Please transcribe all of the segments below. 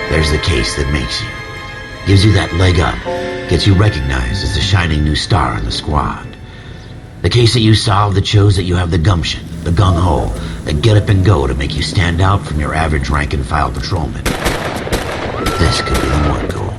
There's the case that makes you. Gives you that leg up. Gets you recognized as the shining new star in the squad. The case that you solved that shows that you have the gumption, the gung-ho, the get up and go to make you stand out from your average rank-and-file patrolman. This could be the one, Cole.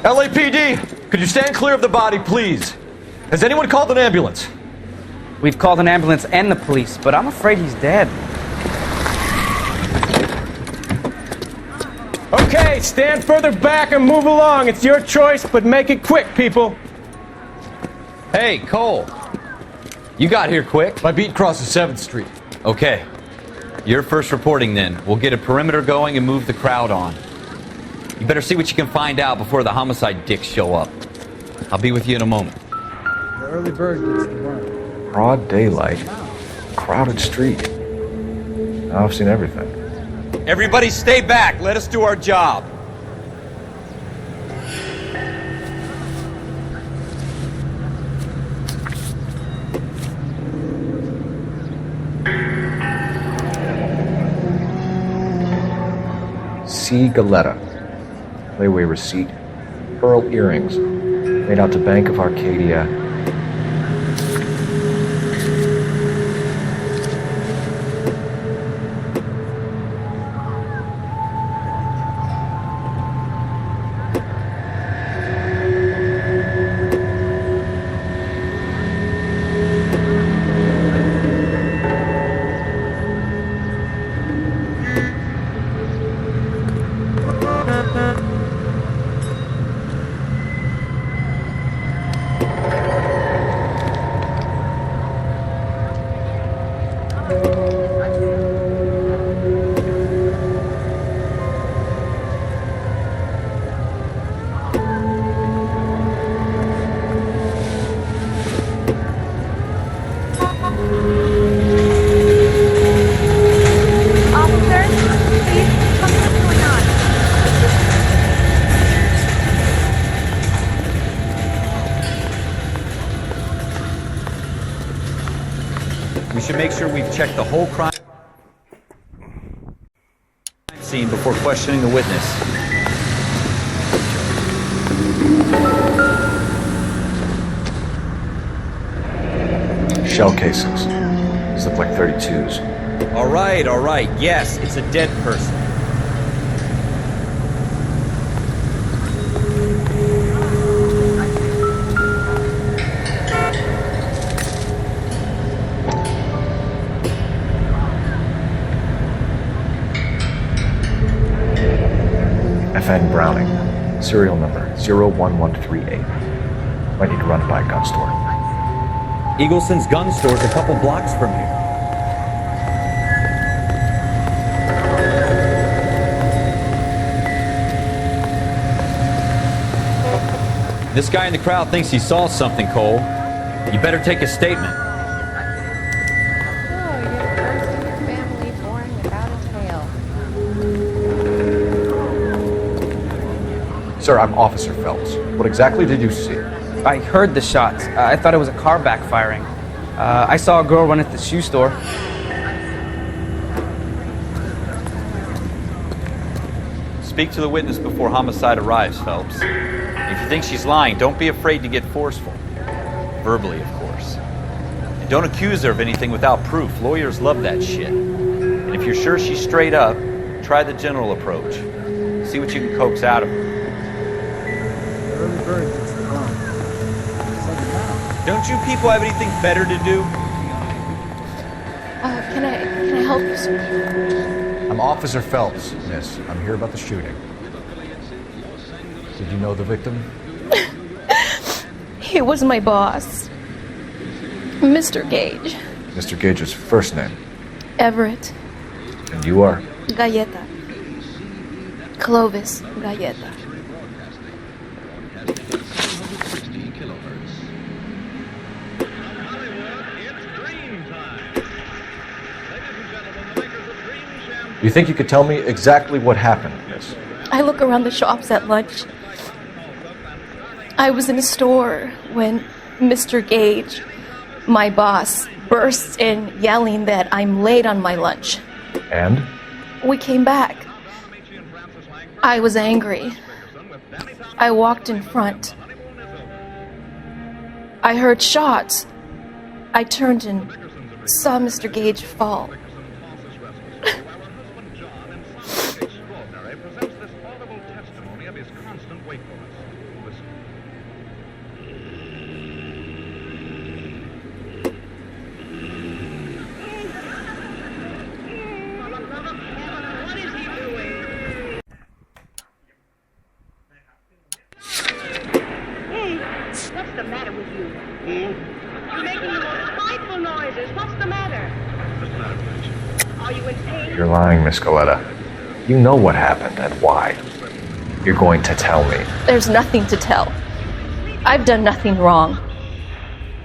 LAPD, could you stand clear of the body, please? Has anyone called an ambulance? We've called an ambulance and the police, but I'm afraid he's dead. Okay, stand further back and move along. It's your choice, but make it quick, people. Hey, Cole. You got here quick. My beat crosses 7th Street. Okay. You're first reporting then. We'll get a perimeter going and move the crowd on. You better see what you can find out before the homicide dicks show up. I'll be with you in a moment. The early bird gets the worm. Broad daylight, crowded street. Now I've seen everything. Everybody stay back. Let us do our job. C. Galetta. Layaway receipt. Pearl earrings. Made out to Bank of Arcadia. We should make sure we've checked the whole crime scene before questioning the witness. Shell casings. These look like 32s. All right. Yes, it's a dead person. FN Browning. Serial number 01138. Might need to run by a gun store. Eagleson's gun store's a couple blocks from here. This guy in the crowd thinks he saw something, Cole. You better take a statement. Oh, you're the first in your family born without a tail. Sir, I'm Officer Phelps. What exactly did you see? I heard the shots. I thought it was a car backfiring. I saw a girl run at the shoe store. Speak to the witness before homicide arrives, Phelps. If you think she's lying, don't be afraid to get forceful. Verbally, of course. And don't accuse her of anything without proof. Lawyers love that shit. And if you're sure she's straight up, try the general approach. See what you can coax out of her. The early bird gets the worm. Don't you people have anything better to do? Can I help you, sir? I'm Officer Phelps, miss. I'm here about the shooting. Did you know the victim? He was my boss, Mr. Gage. Mr. Gage's first name. Everett. And you are? Galleta. Clovis Galleta. You think you could tell me exactly what happened, miss? I look around the shops at lunch. I was in a store when Mr. Gage, my boss, bursts in yelling that I'm late on my lunch. And? We came back. I was angry. I walked in front. I heard shots. I turned and saw Mr. Gage fall. What's the matter with you? You're making the most spiteful noises. What's the matter? Are you in pain? You're lying, Miss Coletta. You know what happened and why. You're going to tell me. There's nothing to tell. I've done nothing wrong.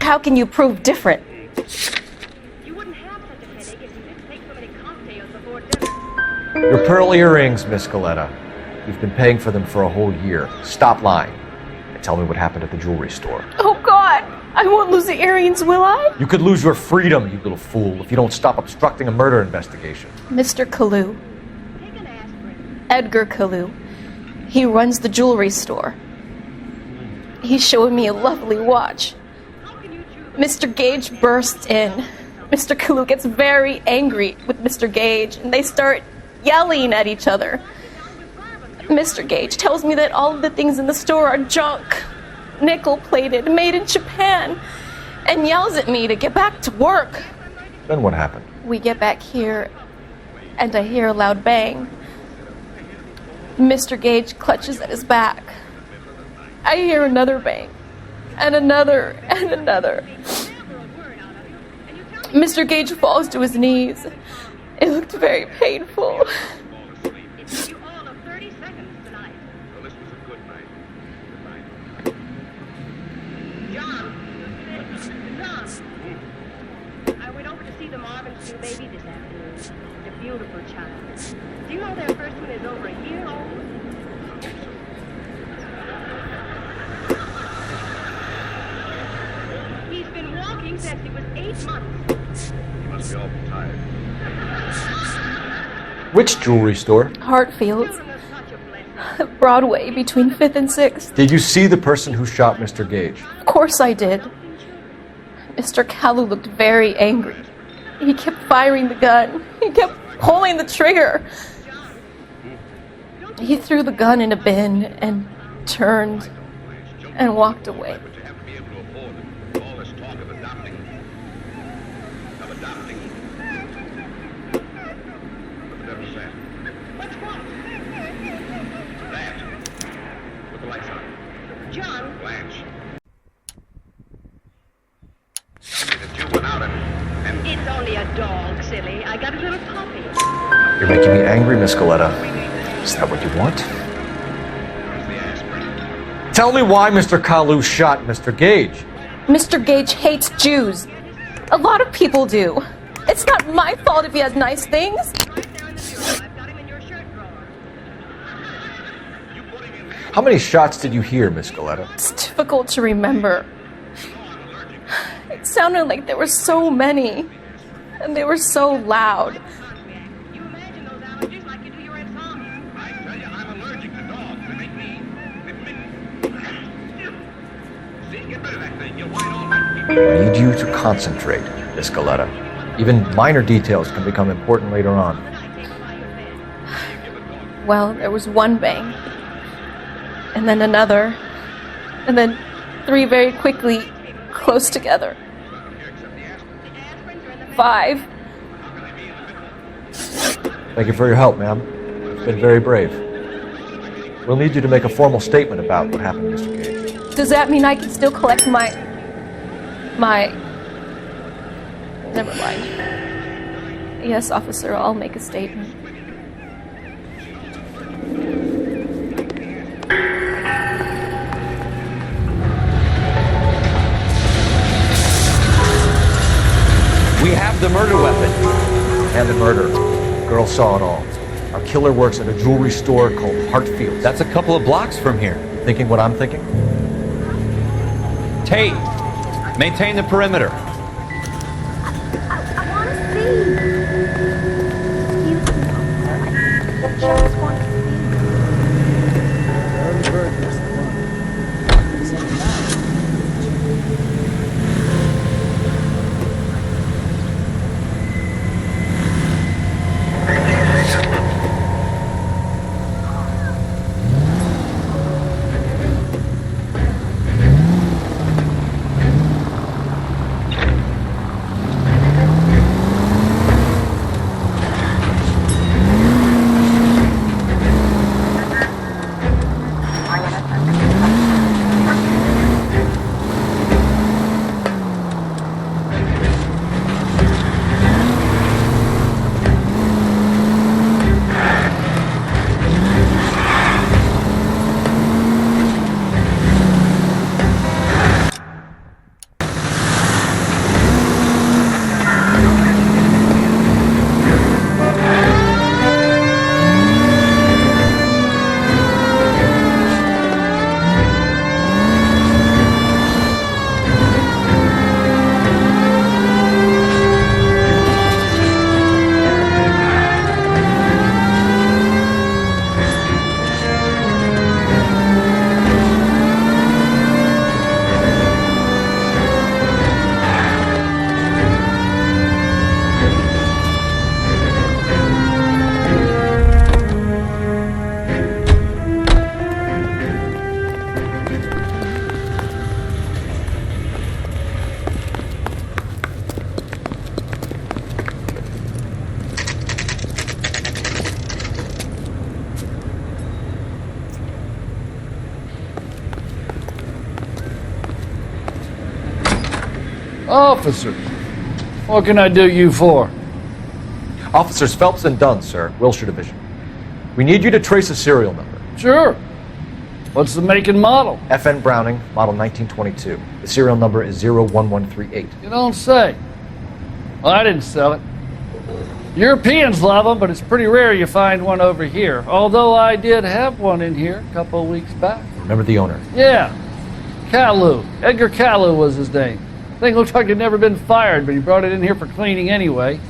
How can you prove different? You wouldn't have such a headache if you didn't take so many cocktails before dinner. Your pearl earrings, Miss Coletta. You've been paying for them for a whole year. Stop lying. And tell me what happened at the jewelry store. Oh, God! I won't lose the earrings, will I? You could lose your freedom, you little fool, if you don't stop obstructing a murder investigation. Mr. Kalu. Take an aspirin. Edgar Kalu. He runs the jewelry store. He's showing me a lovely watch. How can you choose? Mr. Gage bursts in. Mr. Kalu gets very angry with Mr. Gage, and they start yelling at each other. Mr. Gage tells me that all of the things in the store are junk, nickel-plated, made in Japan, and yells at me to get back to work. Then what happened? We get back here, and I hear a loud bang. Mr. Gage clutches at his back. I hear another bang, and another, and another. Mr. Gage falls to his knees. It looked very painful. It took you all of 30 seconds tonight. Well, this was a good night. John! I went over to see the Marvin's new baby this afternoon. The beautiful child. Do you know their first one is over a year old? He's been walking since he was 8 months. He must be awful tired. Which jewelry store? Hartfield's. Children are such a blessing. Broadway between 5th and 6th. Did you see the person who shot Mr. Gage? Of course I did. Mr. Kalu looked very angry. He kept firing the gun. He kept pulling the trigger. He threw the gun in a bin and turned and walked away. But you have to be able to afford it. All this talk of adopting. But the devil's that. What's what? That. Put the lights on. John, Blanche. Tell me that you went out and it's only a dog, silly. I got a little puppy. You're making me angry, Miss Coletta. Is that what you want? where's the aspirin? Tell me why Mr. Kalu shot Mr. Gage. Mr. Gage hates Jews. A lot of people do. It's not my fault if he has nice things. Right there in the bureau. I've got him in your shirt drawer. How many shots did you hear, Miss Coletta? It's difficult to remember. It sounded like there were so many, and they were so loud. You imagine those allergies like you do your insomnia. I tell you, I'm allergic to dogs. They make me. See, get rid of that thing. You'll whine all night. I need you to concentrate, Miss Coletta. Even minor details can become important later on. Well, there was one bang, and then another, and then 3 very quickly, close together. 5. Thank you for your help, ma'am. You've been very brave. We'll need you to make a formal statement about what happened, Mr. Gage. Does that mean I can still collect my... Never mind. Yes, officer, I'll make a statement. We have the murder weapon. And the murder. The girl saw it all. Our killer works at a jewelry store called Hartfield. That's a couple of blocks from here. Thinking what I'm thinking? Tate, maintain the perimeter. officers. What can I do you for? Officers Phelps and Dunn, sir, Wilshire Division. We need you to trace a serial number. Sure. What's the make and model? FN Browning, model 1922. The serial number is 01138. You don't say. Well, I didn't sell it. Europeans love them, but it's pretty rare you find one over here. Although I did have one in here a couple of weeks back. Remember the owner? Yeah. Kalu. Edgar Kalu was his name. Thing looked like it'd never been fired, but he brought it in here for cleaning anyway.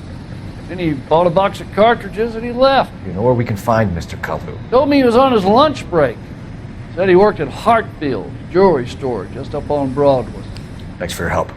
Then he bought a box of cartridges and he left. You know where we can find Mr. Kalu? Told me he was on his lunch break. Said he worked at Hartfield jewelry store just up on Broadway. Thanks for your help.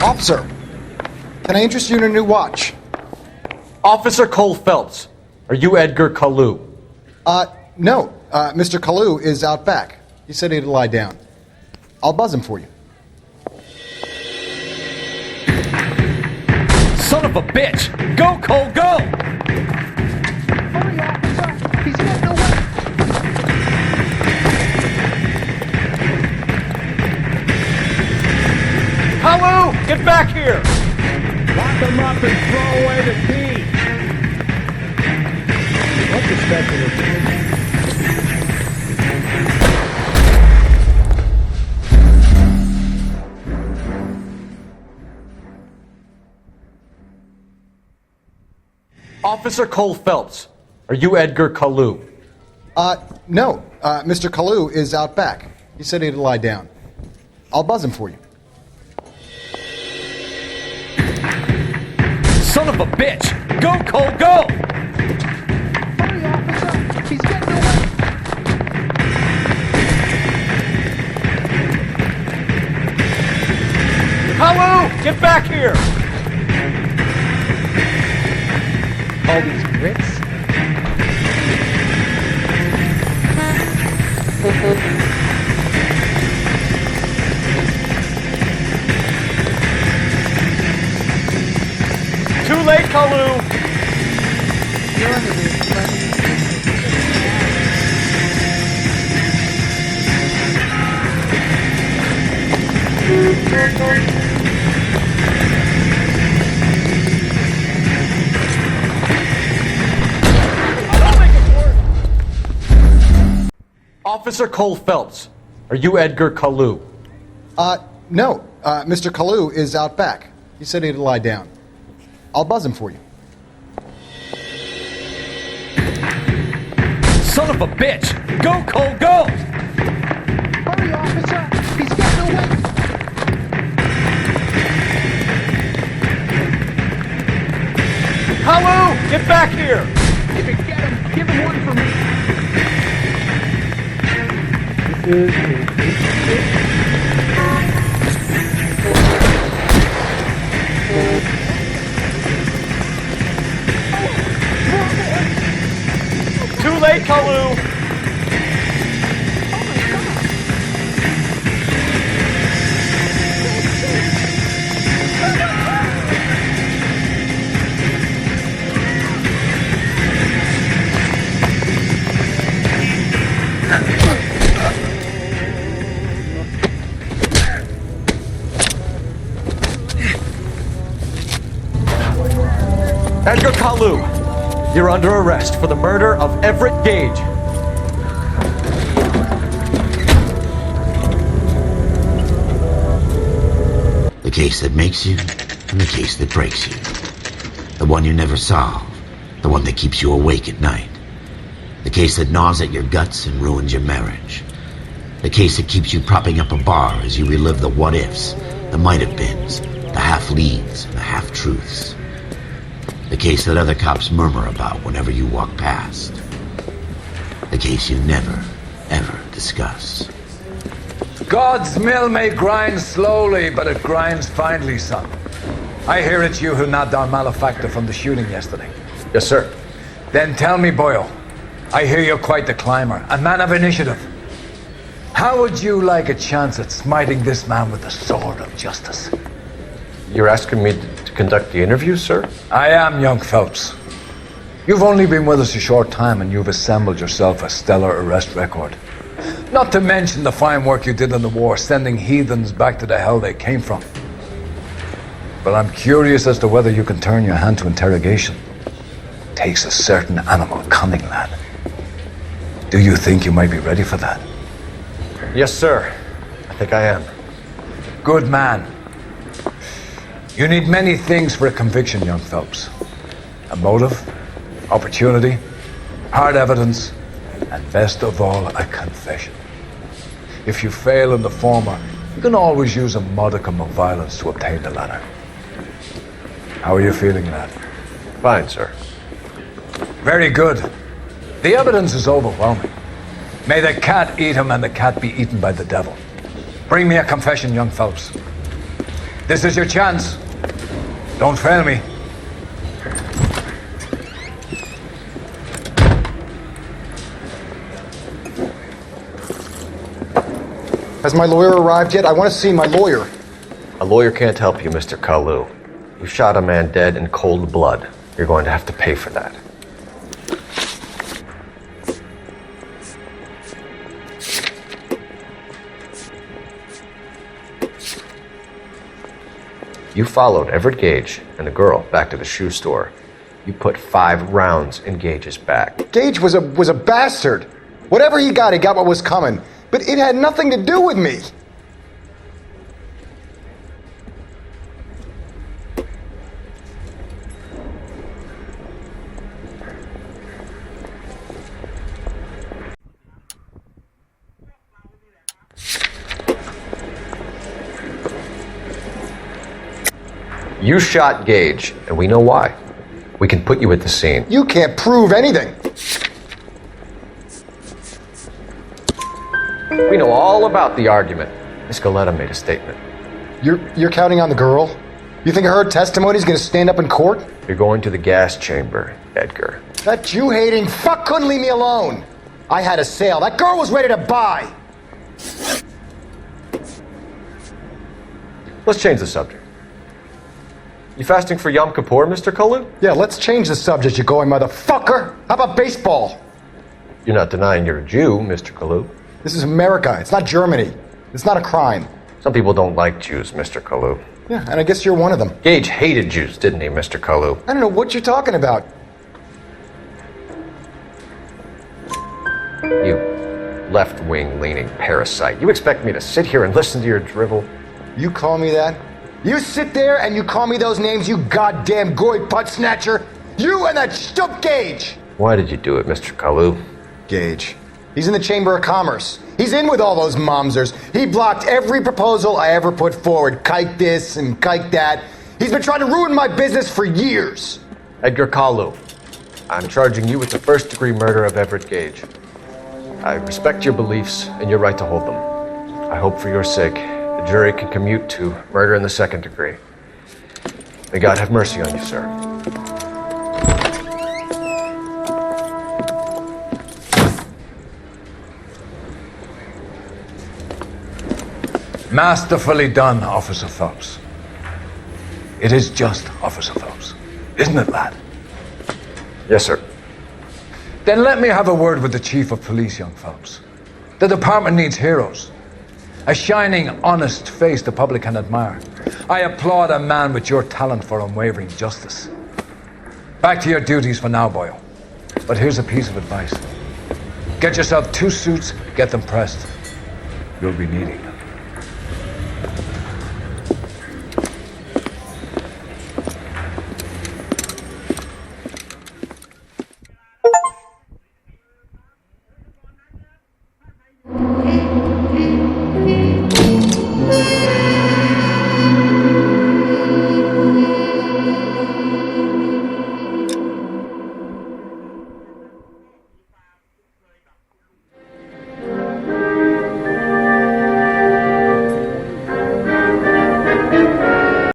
Officer, can I interest you in a new watch? Officer Cole Phelps, are you Edgar Kalu? No. Mr. Kalu is out back. He said he'd lie down. I'll buzz him for you. Son of a bitch! Go, Cole, go! Hurry, officer! He's getting away! Hello! Get back here! Lock them up and throw away the key. What's the special? Officer Cole Phelps, are you Edgar Kalu? No. Mr. Kalu is out back. He said he'd lie down. I'll buzz him for you. Son of a bitch! Go, Cole, go! Hurry, officer! He's getting away! Hello! Get back here! All these bricks? Too late, Kalu! Officer Cole Phelps, are you Edgar Kalu? No. Mr. Kalu is out back. He said he'd lie down. I'll buzz him for you. Son of a bitch! Go, Cole, go! Hurry, officer! He's getting away! Hello! Get back here! If you get him, give him one for me! Too late, Kalu! Edgar Kalu, You're under arrest for the murder of Everett Gage. The case that makes you, and the case that breaks you. The one you never solve. The one that keeps you awake at night. The case that gnaws at your guts and ruins your marriage. The case that keeps you propping up a bar as you relive the what-ifs, the might-have-beens, the half-leads, and the half-truths. The case that other cops murmur about whenever you walk past. The case you never, ever discuss. God's mill may grind slowly, but it grinds finely, son. I hear it's you who nabbed our malefactor from the shooting yesterday. Yes, sir. Then tell me, Boyle, I hear you're quite the climber, a man of initiative. How would you like a chance at smiting this man with the sword of justice? You're asking me to conduct the interview, sir? I am, young Phelps. You've only been with us a short time and you've assembled yourself a stellar arrest record. Not to mention the fine work you did in the war, sending heathens back to the hell they came from. But I'm curious as to whether you can turn your hand to interrogation. Takes a certain animal cunning, lad. Do you think you might be ready for that? Yes, sir. I think I am. Good man. You need many things for a conviction, young Phelps. A motive, opportunity, hard evidence, and best of all, a confession. If you fail in the former, you can always use a modicum of violence to obtain the latter. How are you feeling, lad? Fine, sir. Very good. The evidence is overwhelming. May the cat eat him and the cat be eaten by the devil. Bring me a confession, young Phelps. This is your chance. Don't fail me. Has my lawyer arrived yet? I want to see my lawyer. A lawyer can't help you, Mr. Kalu. You shot a man dead in cold blood. You're going to have to pay for that. You followed Everett Gage and the girl back to the shoe store. You put 5 rounds in Gage's back. Gage was a bastard. Whatever he got what was coming. But it had nothing to do with me. You shot Gage, and we know why. We can put you at the scene. You can't prove anything. We know all about the argument. Miss Galetta made a statement. You're counting on the girl? You think her testimony is going to stand up in court? You're going to the gas chamber, Edgar. That Jew-hating fuck couldn't leave me alone. I had a sale. That girl was ready to buy. Let's change the subject. You fasting for Yom Kippur, Mr. Kalu? Yeah, let's change the subject, you going motherfucker. How about baseball? You're not denying you're a Jew, Mr. Kalu. This is America. It's not Germany. It's not a crime. Some people don't like Jews, Mr. Kalu. Yeah, and I guess you're one of them. Gage hated Jews, didn't he, Mr. Kalu? I don't know what you're talking about. You left-wing leaning parasite. You expect me to sit here and listen to your drivel? You call me that? You sit there and you call me those names, you goddamn goy butt snatcher. You and that shtup Gage. Why did you do it, Mr. Kalu? Gage. He's in the Chamber of Commerce. He's in with all those momsers. He blocked every proposal I ever put forward. Kike this and kike that. He's been trying to ruin my business for years. Edgar Kalu, I'm charging you with the first-degree murder of Everett Gage. I respect your beliefs and your right to hold them. I hope for your sake the jury can commute to murder in the second degree. May God have mercy on you, sir. Masterfully done, Officer Phelps. It is just Officer Phelps, isn't it, lad? Yes, sir. Then let me have a word with the Chief of Police, young Phelps. The department needs heroes. A shining, honest face the public can admire. I applaud a man with your talent for unwavering justice. Back to your duties for now, Boyle. But here's a piece of advice. Get yourself 2 suits, get them pressed. You'll be needing them.